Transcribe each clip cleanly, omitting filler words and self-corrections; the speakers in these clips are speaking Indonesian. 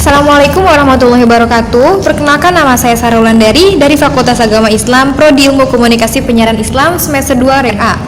Assalamualaikum warahmatullahi wabarakatuh. Perkenalkan, nama saya Sarah Wulandari dari Fakultas Agama Islam, Prodi Ilmu Komunikasi Penyiaran Islam semester 2 Rek A.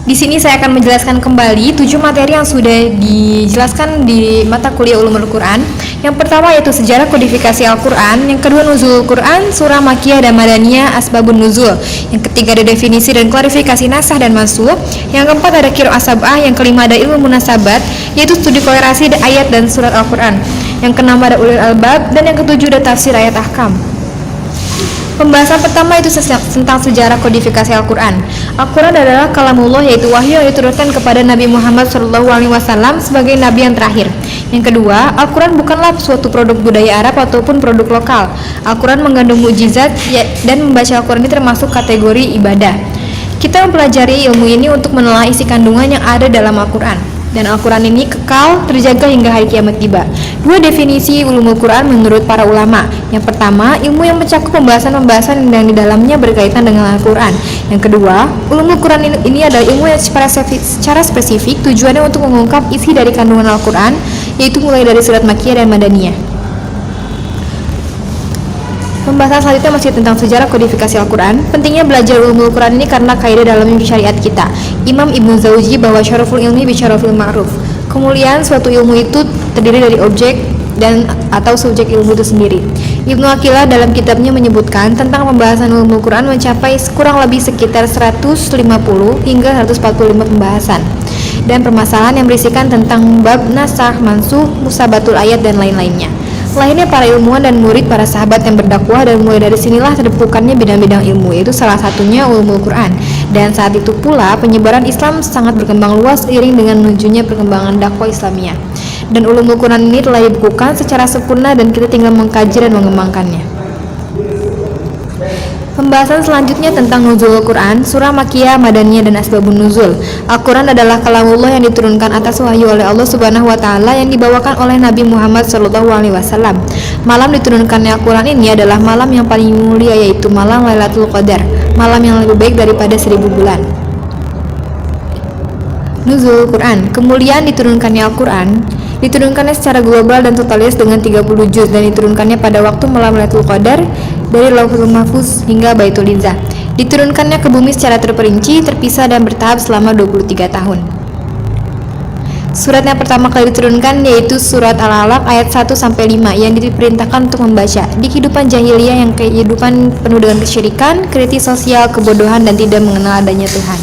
Di sini saya akan menjelaskan kembali 7 materi yang sudah dijelaskan di mata kuliah Ulumul Quran. Yang pertama yaitu sejarah kodifikasi Al-Quran, yang kedua nuzul Quran, surah Makkiyah dan Madaniyah, asbabun nuzul. Yang ketiga ada definisi dan klarifikasi nasah dan mansuh. Yang keempat ada qiraah sab'ah, yang kelima ada ilmu munasabat, yaitu studi kolerasi ayat dan surat Al-Quran. Yang keenam ada ulil albab, dan yang ketujuh ada tafsir ayat ahkam. Pembahasan pertama itu tentang sejarah kodifikasi Al-Quran. Al-Quran adalah kalamullah, yaitu wahyu yang diturunkan kepada Nabi Muhammad SAW sebagai Nabi yang terakhir. Yang kedua, Al-Quran bukanlah suatu produk budaya Arab ataupun produk lokal. Al-Quran mengandung mukjizat dan membaca Al-Quran ini termasuk kategori ibadah. Kita mempelajari ilmu ini untuk menelaah isi kandungan yang ada dalam Al-Quran. Dan Al-Quran ini kekal terjaga hingga hari kiamat tiba. Dua definisi ulumul Quran menurut para ulama. Yang pertama, ilmu yang mencakup pembahasan-pembahasan yang di dalamnya berkaitan dengan Al-Quran. Yang kedua, ulumul Quran ini adalah ilmu yang secara spesifik tujuannya untuk mengungkap isi dari kandungan Al-Quran, yaitu mulai dari surat Makkiyah dan Madaniyah. Pembahasan selanjutnya masih tentang sejarah kodifikasi Al-Quran. Pentingnya belajar ulumul Quran ini karena kaidah dalam syariat kita. Imam Ibnu Jauzi bahwa syaraful ilmi bisyarafil ma'ruf. Kemuliaan suatu ilmu itu terdiri dari objek dan atau subjek ilmu itu sendiri. Ibnu Aqilah dalam kitabnya menyebutkan tentang pembahasan ulumul Quran mencapai kurang lebih sekitar 150 hingga 145 pembahasan dan permasalahan yang berisikan tentang bab nasakh, mansuh, musabatul ayat dan lain-lainnya. Lainnya para ilmuwan dan murid para sahabat yang berdakwah, dan mulai dari sinilah terbentukannya bidang-bidang ilmu, yaitu salah satunya ulumul Quran. Dan saat itu pula penyebaran Islam sangat berkembang luas seiring dengan menujunya perkembangan dakwah Islamiyah. Dan ulumul Quran ini telah dibukukan secara sempurna dan kita tinggal mengkaji dan mengembangkannya. Pembahasan selanjutnya tentang nuzul Al-Quran, surah Makkiyah, Madaniyah, dan asbabun nuzul. Al-Quran adalah kalamullah yang diturunkan atas wahyu oleh Allah Subhanahu wa Ta'ala yang dibawakan oleh Nabi Muhammad SAW. Malam diturunkannya Al-Quran ini adalah malam yang paling mulia, yaitu malam Lailatul Qadar, malam yang lebih baik daripada 1000 bulan. Nuzul Quran, kemuliaan diturunkannya Al-Quran, diturunkannya secara global dan totalis dengan 30 juz dan diturunkannya pada waktu malam Lailatul Qadar dari Lauhul Mahfuz hingga Baitul Izzah. Diturunkannya ke bumi secara terperinci, terpisah dan bertahap selama 23 tahun. Surat yang pertama kali diturunkan yaitu surat Al-Alaq ayat 1-5 yang diperintahkan untuk membaca. Di kehidupan jahiliyah yang kehidupan penuh dengan kesyirikan, kritis sosial, kebodohan dan tidak mengenal adanya Tuhan.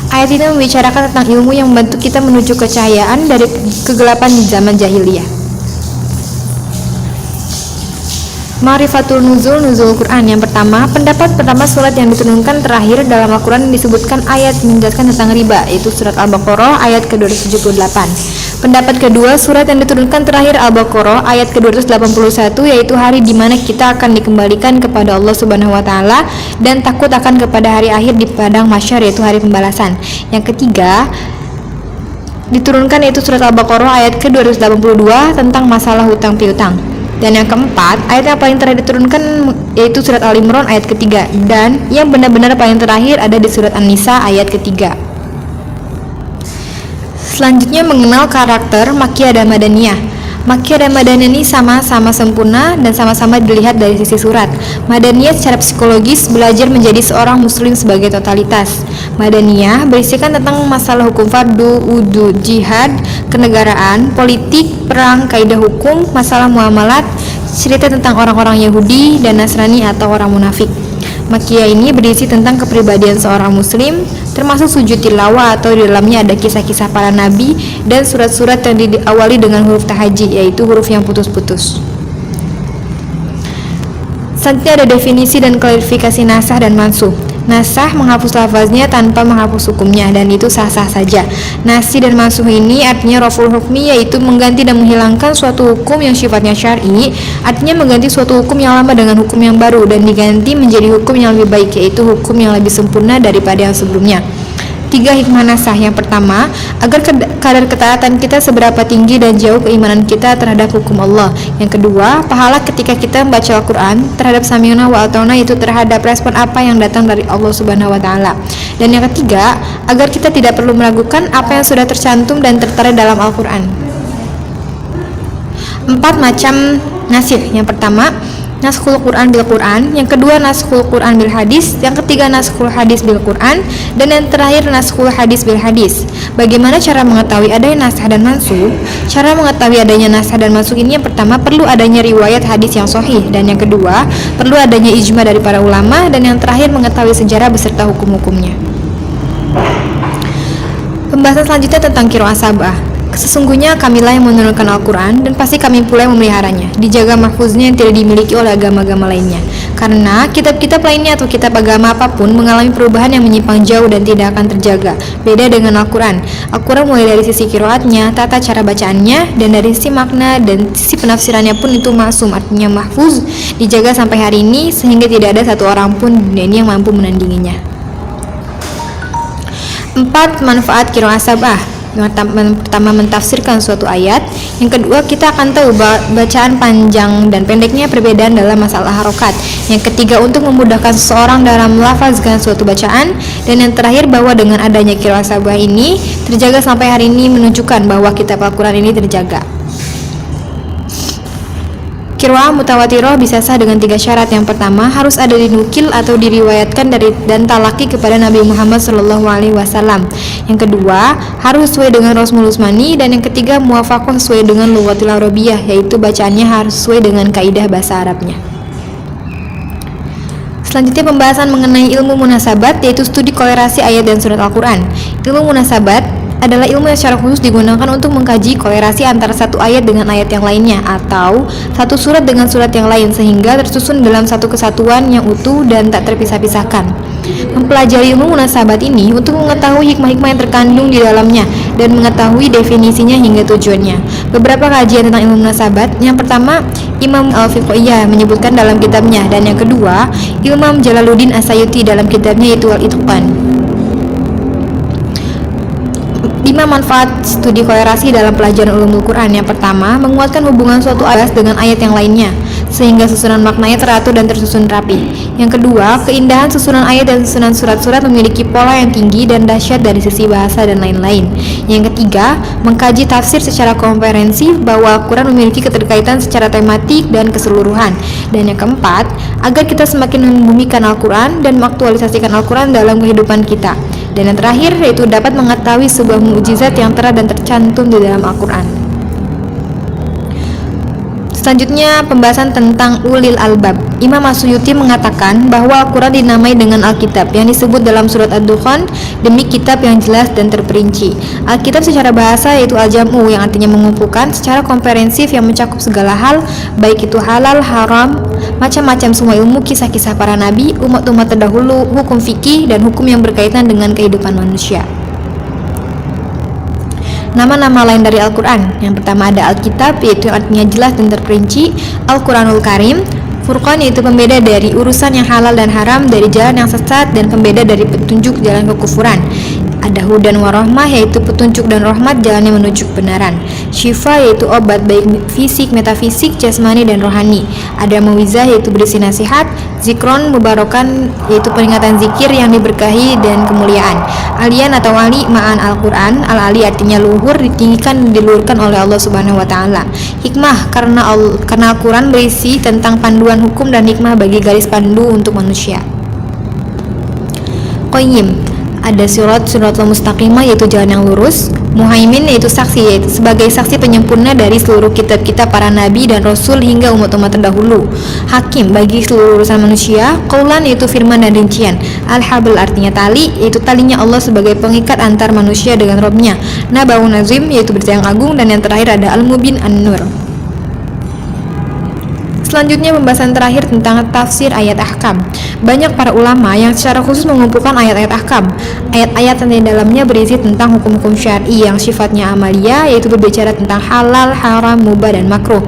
Ayat ini membicarakan tentang ilmu yang membantu kita menuju kecahayaan dari kegelapan di zaman jahiliyah. Ma'rifatul nuzul, nuzul Quran. Yang pertama, pendapat pertama surat yang diturunkan terakhir dalam Al-Quran disebutkan ayat menjelaskan tentang riba, yaitu surat Al-Baqarah ayat ke-278. Pendapat kedua, surat yang diturunkan terakhir Al-Baqarah ayat ke-281, yaitu hari di mana kita akan dikembalikan kepada Allah Subhanahu wa Ta'ala dan takut akan kepada hari akhir di padang mahsyar, yaitu hari pembalasan. Yang ketiga, diturunkan yaitu surat Al-Baqarah ayat ke-282 tentang masalah hutang piutang. Dan yang keempat, ayat yang paling terakhir diturunkan yaitu surat Al-Imran ayat ketiga, dan yang benar-benar paling terakhir ada di surat An-Nisa ayat ketiga. Selanjutnya mengenal karakter Makkiyah dan Madaniyah. Makkiyah dan Madaniyah ini sama-sama sempurna dan sama-sama dilihat dari sisi surat. Madaniyah secara psikologis belajar menjadi seorang muslim sebagai totalitas. Madaniyah berisikan tentang masalah hukum fardu, wudu, jihad, kenegaraan, politik, perang, kaidah hukum, masalah muamalat, cerita tentang orang-orang Yahudi dan Nasrani atau orang munafik. Makkiyah ini berisi tentang kepribadian seorang muslim, termasuk sujud tilawah atau di dalamnya ada kisah-kisah para nabi dan surat-surat yang diawali dengan huruf tahaji, yaitu huruf yang putus-putus. Selanjutnya ada definisi dan klarifikasi nasah dan mansuh. Nasah menghapus lafaznya tanpa menghapus hukumnya, dan itu sah-sah saja. Nasih dan mansuh ini artinya raful hukmi, yaitu mengganti dan menghilangkan suatu hukum yang sifatnya syar'i, artinya mengganti suatu hukum yang lama dengan hukum yang baru dan diganti menjadi hukum yang lebih baik, yaitu hukum yang lebih sempurna daripada yang sebelumnya. 3 hikmah nasah. Yang pertama, agar kadar ketaatan kita seberapa tinggi dan jauh keimanan kita terhadap hukum Allah. Yang kedua, pahala ketika kita membaca Al-Quran terhadap sami'na wa ata'na, itu terhadap respon apa yang datang dari Allah Subhanahu wa Ta'ala. Dan yang ketiga, agar kita tidak perlu meragukan apa yang sudah tercantum dan tertera dalam Al-Quran. 4 macam nasikh. Yang pertama, naskhul Quran bil Quran, yang kedua naskhul Quran bil hadis, yang ketiga naskhul hadis bil Quran, dan yang terakhir naskhul hadis bil hadis. Bagaimana cara mengetahui adanya naskh dan mansukh? Cara mengetahui adanya naskh dan mansukh ini yang pertama perlu adanya riwayat hadis yang sahih, dan yang kedua perlu adanya ijma dari para ulama, dan yang terakhir mengetahui sejarah beserta hukum-hukumnya. Pembahasan selanjutnya tentang qiraah sab'ah. Sesungguhnya kamilah yang menurunkan Al-Quran, dan pasti kami pula yang memeliharanya, dijaga mahfuznya yang tidak dimiliki oleh agama-agama lainnya. Karena kitab-kitab lainnya atau kitab agama apapun mengalami perubahan yang menyimpang jauh dan tidak akan terjaga. Beda dengan Al-Quran. Al-Quran mulai dari sisi qiraatnya, tata cara bacaannya, dan dari sisi makna dan sisi penafsirannya pun itu maksum, artinya mahfuz, dijaga sampai hari ini sehingga tidak ada satu orang pun di dunia ini yang mampu menandinginya. 4. Manfaat qiraah sab'ah. Yang pertama, mentafsirkan suatu ayat. Yang kedua, kita akan tahu bacaan panjang dan pendeknya perbedaan dalam masalah harokat. Yang ketiga, untuk memudahkan seseorang dalam melafazkan suatu bacaan. Dan yang terakhir, bahwa dengan adanya qiraah sab'ah ini terjaga sampai hari ini menunjukkan bahwa kitab Al-Quran ini terjaga. Qiraah mutawatirah bisa sah dengan 3 syarat. Yang pertama, harus ada dinukil atau diriwayatkan dari dan talaki kepada Nabi Muhammad SAW. Yang kedua, harus sesuai dengan Rasmul Usmani, dan yang ketiga, muwafaqah sesuai dengan lughatil Arabiyah, yaitu bacaannya harus sesuai dengan kaidah bahasa Arabnya. Selanjutnya pembahasan mengenai ilmu munasabat, yaitu studi kolerasi ayat dan surat Al-Quran. Ilmu munasabat adalah ilmu yang secara khusus digunakan untuk mengkaji kolerasi antara satu ayat dengan ayat yang lainnya, atau satu surat dengan surat yang lain, sehingga tersusun dalam satu kesatuan yang utuh dan tak terpisah-pisahkan. Mempelajari ilmu munasabat ini untuk mengetahui hikmah-hikmah yang terkandung di dalamnya dan mengetahui definisinya hingga tujuannya. Beberapa kajian tentang ilmu munasabat. Yang pertama, Imam Al-Fiqhiyah menyebutkan dalam kitabnya, dan yang kedua, Imam Jalaluddin As-Sayuti dalam kitabnya yaitu Al-Itqan. 5 manfaat studi kolerasi dalam pelajaran ulumul Quran. Yang pertama, menguatkan hubungan suatu ayat dengan ayat yang lainnya sehingga susunan maknanya teratur dan tersusun rapi. Yang kedua, keindahan susunan ayat dan susunan surat-surat memiliki pola yang tinggi dan dahsyat dari sisi bahasa dan lain-lain. Yang ketiga, mengkaji tafsir secara komprehensif bahwa Al-Quran memiliki keterkaitan secara tematik dan keseluruhan. Dan yang keempat, agar kita semakin membumikan Al-Quran dan mengaktualisasikan Al-Quran dalam kehidupan kita. Dan yang terakhir, yaitu dapat mengetahui sebuah mukjizat yang terang dan tercantum di dalam Al-Quran. Selanjutnya, pembahasan tentang ulil albab. Imam As-Suyuti mengatakan bahwa Al-Quran dinamai dengan Alkitab yang disebut dalam surat Ad-Dukhan demi kitab yang jelas dan terperinci. Alkitab secara bahasa yaitu al-jam'u, yang artinya mengumpulkan secara komprehensif yang mencakup segala hal, baik itu halal, haram, macam-macam semua ilmu, kisah-kisah para nabi, umat-umat terdahulu, hukum fikih, dan hukum yang berkaitan dengan kehidupan manusia. Nama-nama lain dari Al-Quran. Yang pertama ada Alkitab, yaitu artinya jelas dan terperinci. Al-Quranul Karim. Furqan, yaitu pembeda dari urusan yang halal dan haram, dari jalan yang sesat, dan pembeda dari petunjuk jalan kekufuran. Ada Hudan Warahmah, yaitu petunjuk dan rahmat, jalannya menuju kebenaran. Syifa, yaitu obat baik fisik, metafisik, jasmani, dan rohani. Ada Mauizah, yaitu berisi nasihat. Zikron Mubarokan, yaitu peringatan zikir yang diberkahi dan kemuliaan. Alian atau Ali ma'an Al-Quran. Al-Ali artinya luhur, ditinggikan dan diluhurkan oleh Allah Subhanahu wa Ta'ala. Hikmah, karena Al-Quran berisi tentang panduan hukum dan hikmah bagi garis pandu untuk manusia. Qayyim, ada siratal mustaqimah, yaitu jalan yang lurus. Muhaimin, yaitu saksi, yaitu sebagai saksi penyempurna dari seluruh kitab-kitab para nabi dan rasul hingga umat-umat terdahulu. Hakim, bagi seluruh urusan manusia. Qaulan, yaitu firman dan rincian. Al-Habl, artinya tali, yaitu talinya Allah sebagai pengikat antar manusia dengan Rabb-nya. Nabaun azim, yaitu berita yang agung. Dan yang terakhir ada Al-Mubin An-Nur. Selanjutnya pembahasan terakhir tentang tafsir ayat ahkam. Banyak para ulama yang secara khusus mengumpulkan ayat-ayat ahkam. Ayat-ayat yang di dalamnya berisi tentang hukum-hukum syar'i yang sifatnya amalia, yaitu berbicara tentang halal, haram, mubah, dan makruh.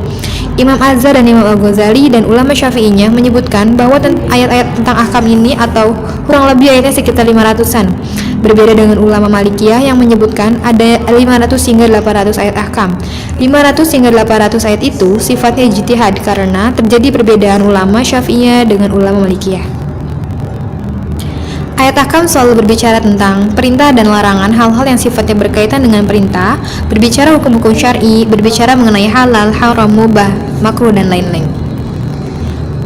Imam Az-Zar dan Imam Al-Ghazali dan ulama Syafi'iyah menyebutkan bahwa ayat-ayat tentang ahkam ini atau kurang lebih ayatnya sekitar 500-an. Berbeda dengan ulama Malikiyah yang menyebutkan ada 500 hingga 800 ayat ahkam. 500 hingga 800 ayat itu sifatnya ijtihad karena terjadi perbedaan ulama Syafi'iyah dengan ulama Malikiyah. Ayat Saya akan selalu berbicara tentang perintah dan larangan, hal-hal yang sifatnya berkaitan dengan perintah, berbicara hukum-hukum syar'i, berbicara mengenai halal, haram, mubah, makruh, dan lain-lain.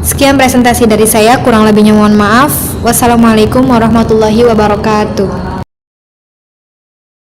Sekian presentasi dari saya, kurang lebihnya mohon maaf. Wassalamualaikum warahmatullahi wabarakatuh.